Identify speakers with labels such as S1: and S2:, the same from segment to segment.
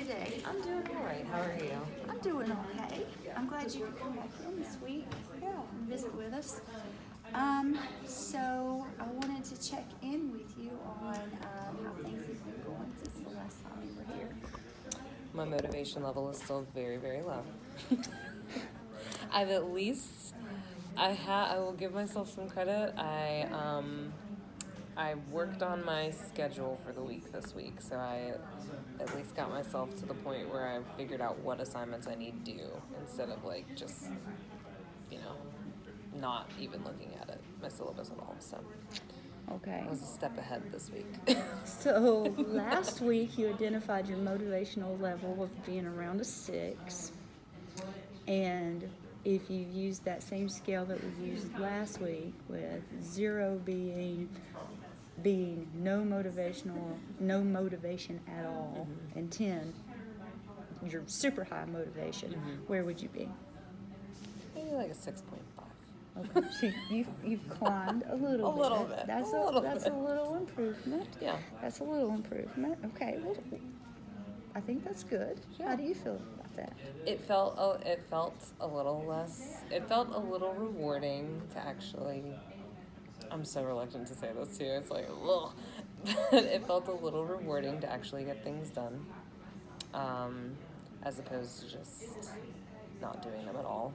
S1: today?
S2: I'm doing all right. How are you?
S1: I'm doing okay. I'm glad you could come back in this week. And visit with us. So I wanted to check in with you on how things have been going since the last time you were here.
S2: My motivation level is still very, very low. I've at least, I will give myself some credit. I worked on my schedule for the week this week, so I at least got myself to the point where I figured out what assignments I need to do instead of like just, not even looking at it, my syllabus at all. So
S1: Okay.
S2: I was a step ahead this week.
S1: So last week you identified your motivational level of being around a 6. And if you use that same scale that we used last week, with 0 being no motivation at all, and 10 your super high motivation, where would you be?
S2: Maybe like a 6.5.
S1: Okay, so you've climbed a little bit.
S2: A little bit.
S1: That's
S2: a little
S1: that's
S2: bit.
S1: a little improvement.
S2: Yeah.
S1: That's a little improvement. Okay, well, I think that's good.
S2: Yeah.
S1: How do you feel about that?
S2: It felt a little less. It felt a little rewarding to actually. I'm so reluctant to say this too. It's like, ugh. But it felt a little rewarding to actually get things done, as opposed to just not doing them at all.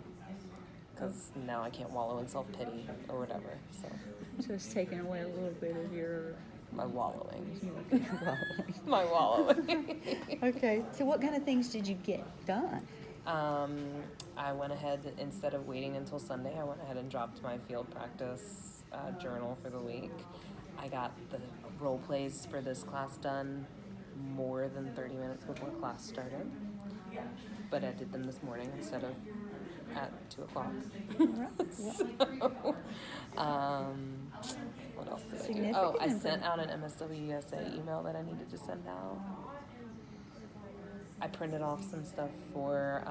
S2: Because now I can't wallow in self-pity or whatever. So
S1: it's taking away a little bit of your
S2: my wallowing.
S1: wallowing.
S2: My wallowing.
S1: Okay, so what kind of things did you get done?
S2: I went ahead, instead of waiting until Sunday, I went ahead and dropped my field practice journal for the week. I got the role plays for this class done more than 30 minutes before class started. But I did them this morning instead of at 2 o'clock. So, what else did I do? Oh, I sent out an MSWUSA email that I needed to send out. I printed off some stuff for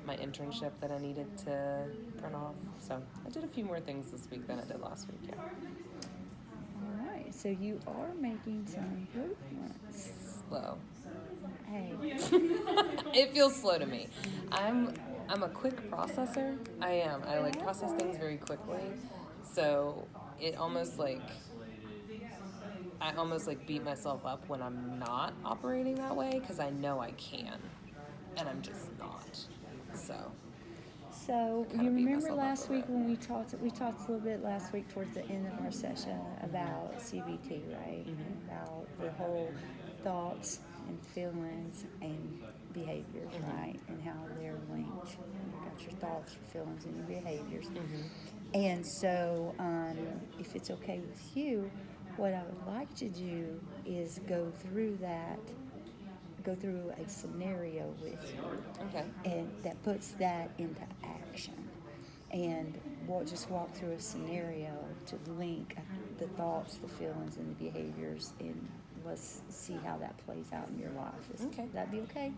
S2: my internship that I needed to print off. So I did a few more things this week than I did last week, yeah.
S1: All right, so you are making some improvements.
S2: Slow.
S1: Hey.
S2: It feels slow to me. I'm a quick processor. I am. I like process things very quickly. So it almost like I almost like beat myself up when I'm not operating that way because I know I can, and I'm just not.
S1: So you remember last week when we talked a little bit last week towards the end of our session about CBT, right?
S2: Mm-hmm.
S1: About the whole thoughts and feelings and behaviors, right? And how they're linked. You've got your thoughts, your feelings, and your behaviors. And so if it's okay with you, what I would like to do is go through a scenario with you.
S2: Okay.
S1: And that puts that into action. And we'll just walk through a scenario to link the thoughts, the feelings, and the behaviors, and let's see how that plays out in your life.
S2: Okay.
S1: That be okay?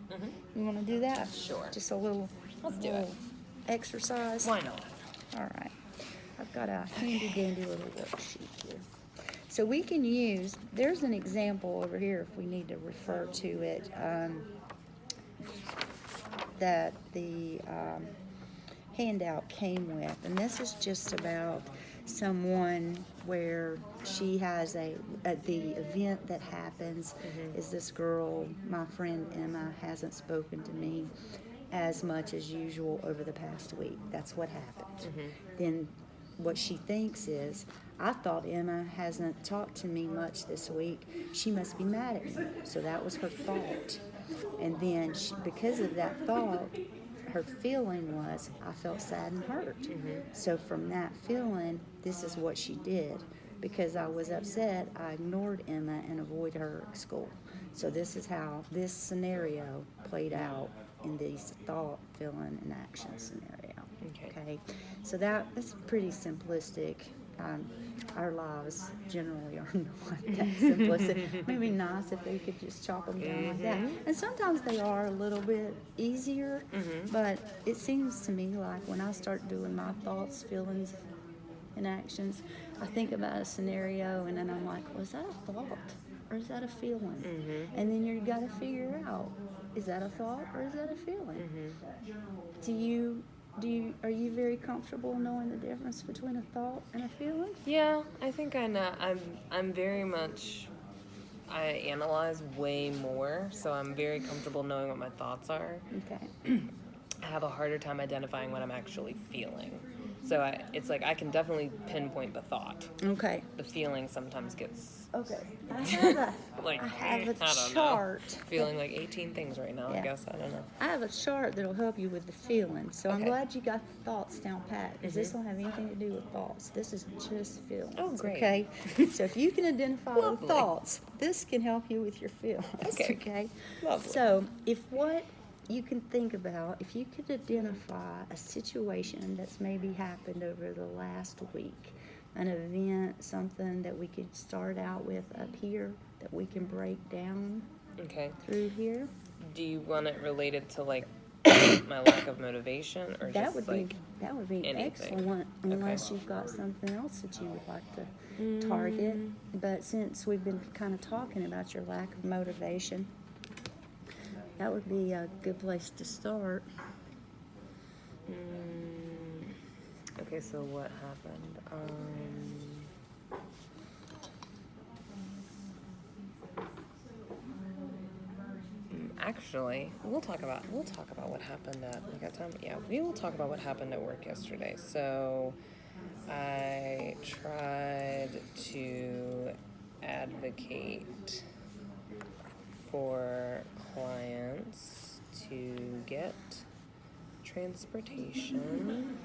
S1: You want to do that?
S2: Sure.
S1: Just a little, exercise?
S2: Why not?
S1: All right. I've got a handy-dandy little worksheet here. So we can use, there's an example over here if we need to refer to it, that the handout came with. And this is just about someone where she has the event that happens is this girl, my friend Emma, hasn't spoken to me as much as usual over the past week. That's what happened. Then what she thinks is, I thought Emma hasn't talked to me much this week. She must be mad at me. So that was her thought. And then because of that thought, her feeling was, I felt sad and hurt. So from that feeling, this is what she did. Because I was upset, I ignored Emma and avoided her at school. So this is how this scenario played out in these thought, feeling, and action scenario. Okay? So that's pretty simplistic. Our lives generally are not that simplistic. Maybe nice if they could just chop them down like that. And sometimes they are a little bit easier, but it seems to me like when I start doing my thoughts, feelings, and actions, I think about a scenario and then I'm like, was that a thought? or is that a feeling?
S2: Mm-hmm.
S1: And then you got to figure out, is that a thought or is that a feeling?
S2: Mm-hmm.
S1: Are you very comfortable knowing the difference between a thought and a feeling?
S2: Yeah, I think I know. I'm very much. I analyze way more, so I'm very comfortable knowing what my thoughts are.
S1: Okay.
S2: I have a harder time identifying what I'm actually feeling. So it's like I can definitely pinpoint the thought.
S1: Okay.
S2: The feeling sometimes gets
S1: Okay.
S2: like
S1: I have a
S2: I don't
S1: chart.
S2: know. Feeling like 18 things right now.
S1: Yeah.
S2: I guess I don't know.
S1: I have a chart that'll help you with the feeling. So I'm
S2: Okay.
S1: glad you got the thoughts down pat, because this don't have anything to do with thoughts. This is just feelings.
S2: Oh, great.
S1: Okay. So if you can identify the
S2: Lovely.
S1: thoughts, this can help you with your feelings.
S2: Okay.
S1: Okay.
S2: Lovely.
S1: So if what you can think about, if you could identify a situation that's maybe happened over the last week, an event, something that we could start out with up here that we can break down
S2: Okay.
S1: through here.
S2: Do you want it related to like my lack of motivation, or
S1: That
S2: just
S1: would
S2: like
S1: be
S2: anything?
S1: excellent, unless you've got something else that you would like to target. But since we've been kind of talking about your lack of motivation, that would be a good place to start.
S2: Okay, so what happened? Actually, we'll talk about what happened at. We got time? Yeah, we will talk about what happened at work yesterday. So, I tried to advocate for clients to get transportation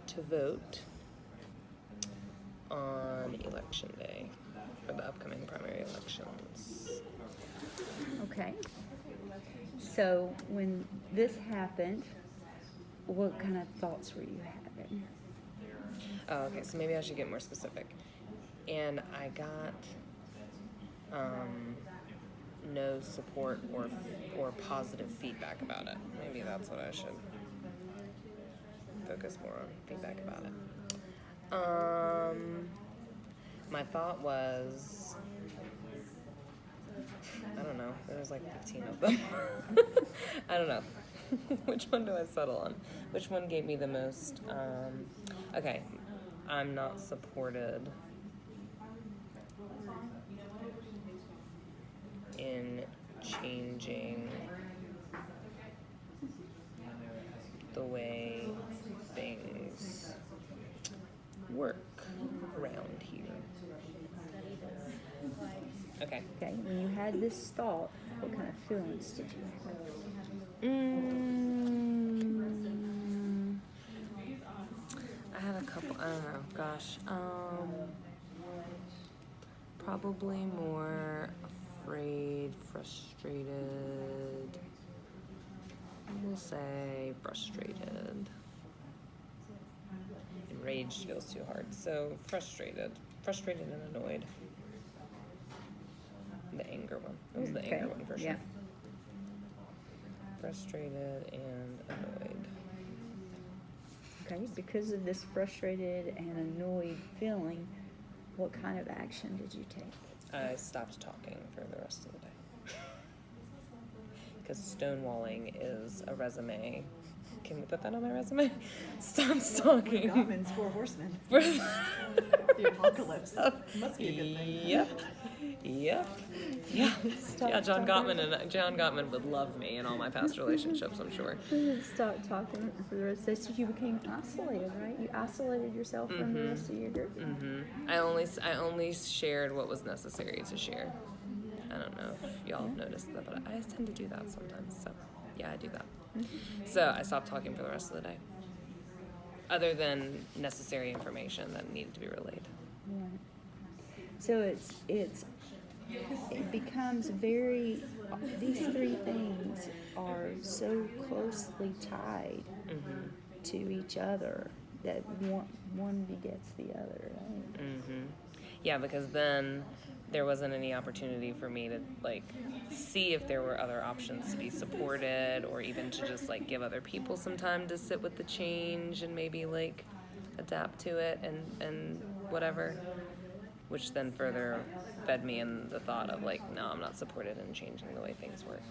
S2: to vote on election day for the upcoming primary elections.
S1: Okay. So when this happened, what kind of thoughts were you having?
S2: Oh, okay, so maybe I should get more specific. And I got no support or positive feedback about it. Maybe that's what I should focus more on, feedback about it. My thought was, I don't know, there was like 15 of them. I don't know. Which one do I settle on? Which one gave me the most, okay, I'm not supported in changing the way things work around here. Okay.
S1: Okay, when you had this thought, what kind of feelings did you have?
S2: I had a couple, I don't know, gosh. Probably more afraid, frustrated. We'll say frustrated. Enraged feels too hard, so frustrated. Frustrated and annoyed. The anger one. It was the
S1: Okay,
S2: anger one for sure.
S1: yeah.
S2: Frustrated and annoyed.
S1: Okay, because of this frustrated and annoyed feeling, what kind of action did you take?
S2: I stopped talking for the rest of the day. Because stonewalling is a resume. Can we put that on my resume? Stop talking.
S3: Gottman's Four Horsemen.
S2: For
S3: The apocalypse. Must be a good thing.
S2: Yep. Yeah,
S1: Stop
S2: John
S1: talking.
S2: Gottman would love me in all my past relationships, I'm sure.
S1: Stop talking for the rest of this. You became isolated, right? You isolated yourself from the rest of your group.
S2: I only shared what was necessary to share. I don't know if y'all have noticed that, but I tend to do that sometimes. So, yeah, I do that. So I stopped talking for the rest of the day. Other than necessary information that needed to be relayed.
S1: Right. So it becomes very, these three things are so closely tied to each other that one begets the other, right?
S2: Yeah, because then there wasn't any opportunity for me to like see if there were other options to be supported, or even to just like give other people some time to sit with the change and maybe like adapt to it and whatever. which then further fed me in the thought of like, no, I'm not supported in changing the way things work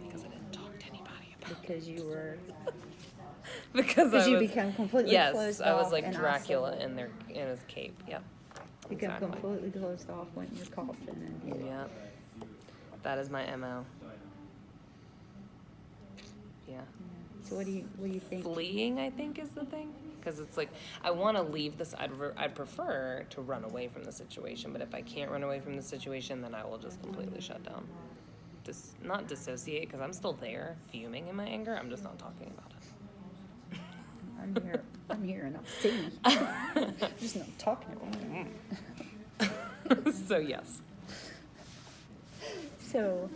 S2: because I didn't talk to anybody about
S1: Because you were,
S2: because
S1: because
S2: I
S1: you
S2: was,
S1: become completely
S2: yes,
S1: closed
S2: I was
S1: off
S2: like
S1: and
S2: Dracula
S1: isolated.
S2: in his cape. Yep.
S1: Become
S2: Exactly.
S1: completely closed off, went in your coffin, and did it.
S2: Yep. That is my MO. Yeah.
S1: So what do you think?
S2: Fleeing, I think, is the thing. Because it's like, I want to leave this. I'd prefer to run away from the situation. But if I can't run away from the situation, then I will just completely shut down. Not dissociate, because I'm still there, fuming in my anger. I'm just not talking about it.
S1: I'm here, and I see. I'm just not talking about it.
S2: So, yes.
S1: So,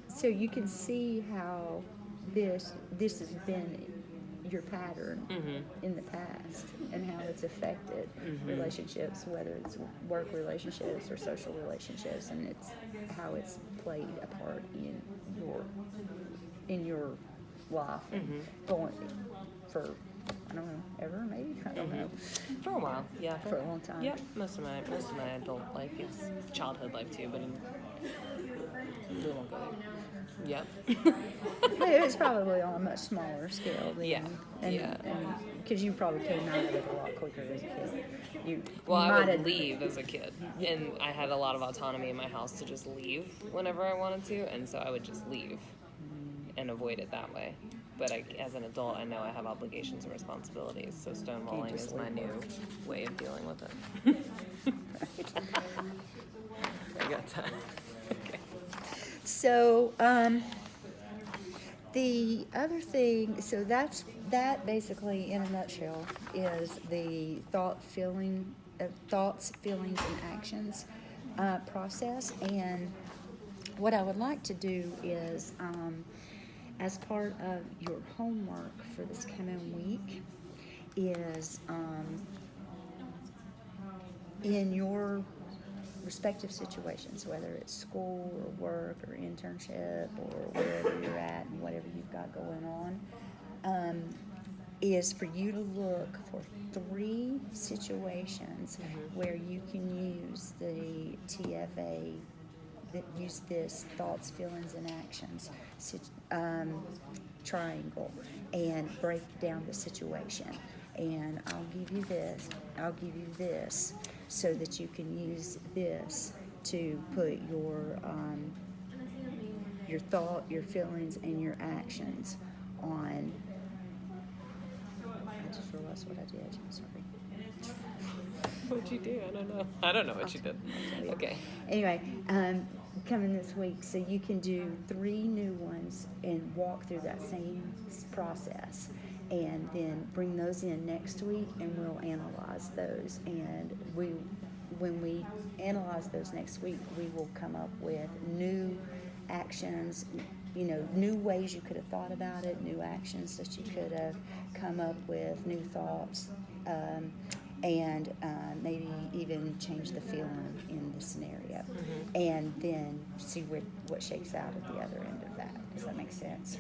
S1: so you can see how this has been your pattern in the past, and how it's affected relationships, whether it's work relationships or social relationships, and it's how it's played a part in your life, going for, I don't know, ever, maybe, I don't know,
S2: For a while, yeah.
S1: for a long time.
S2: Yep, most of my adult life, yes. Childhood life too, but we won't go there. Yep.
S1: It's probably on a much smaller scale than,
S2: Yeah, yeah.
S1: and because you probably came out of it a lot quicker as a kid.
S2: Well, I
S1: might
S2: would
S1: have-
S2: leave as a kid, and I had a lot of autonomy in my house to just leave whenever I wanted to, and so I would just leave and avoid it that way. But as an adult, I know I have obligations and responsibilities, so stonewalling is my new way of dealing with it. I got time. Okay.
S1: So, the other thing, so that basically, in a nutshell, is the thoughts, feelings, and actions process. And what I would like to do is, as part of your homework for this coming week, is in your respective situations, whether it's school or work or internship or wherever you're at and whatever you've got going on, is for you to look for 3 situations where you can use the TFA, that use this thoughts, feelings, and actions triangle, and break down the situation. And I'll give you this, so that you can use this to put your thought, your feelings, and your actions on. I just realized what I did. I'm sorry.
S2: What'd you do? I don't know what you did. Okay.
S1: Anyway, coming this week, so you can do 3 new ones and walk through that same process, and then bring those in next week, and we'll analyze those. And when we analyze those next week, we will come up with new actions, new ways you could have thought about it, new actions that you could have come up with, new thoughts, and maybe even change the feeling in the scenario, and then see what shakes out at the other end of that. Does that make sense?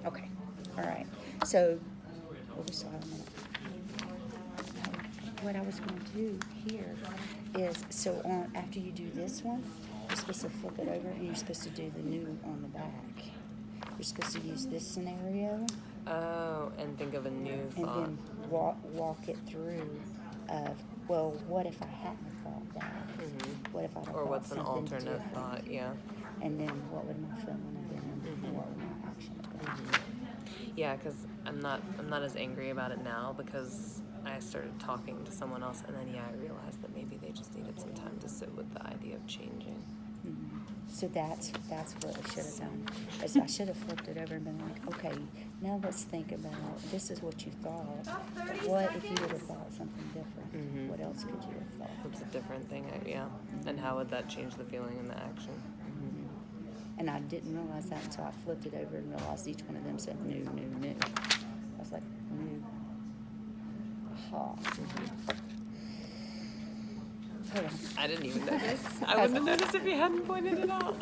S1: Okay. All right. So, we still have a minute. What I was going to do here is, so after you do this one, you're supposed to flip it over, and you're supposed to do the new on the back. You're supposed to use this scenario.
S2: Oh, and think of a new thought.
S1: And then walk it through of, well, what if I hadn't thought that? What if I'd have
S2: Or
S1: thought
S2: what's an
S1: something
S2: alternate
S1: different?
S2: thought, yeah.
S1: And then what would my feeling have been, and what would my action have been?
S2: Yeah, because I'm not as angry about it now, because I started talking to someone else, and then I realized that maybe they just needed some time to sit with the idea of changing.
S1: So that's what I should have done. Is I should have flipped it over and been like, okay, now let's think about, this is what you thought, but what if you would have thought something different? What else could you have thought?
S2: It's a different thing, yeah. And how would that change the feeling and the action?
S1: And I didn't realize that until I flipped it over and realized each one of them said new, new, new. I was like, new. Aha. Hold on.
S2: I didn't even notice. I wouldn't have noticed if you hadn't pointed it out.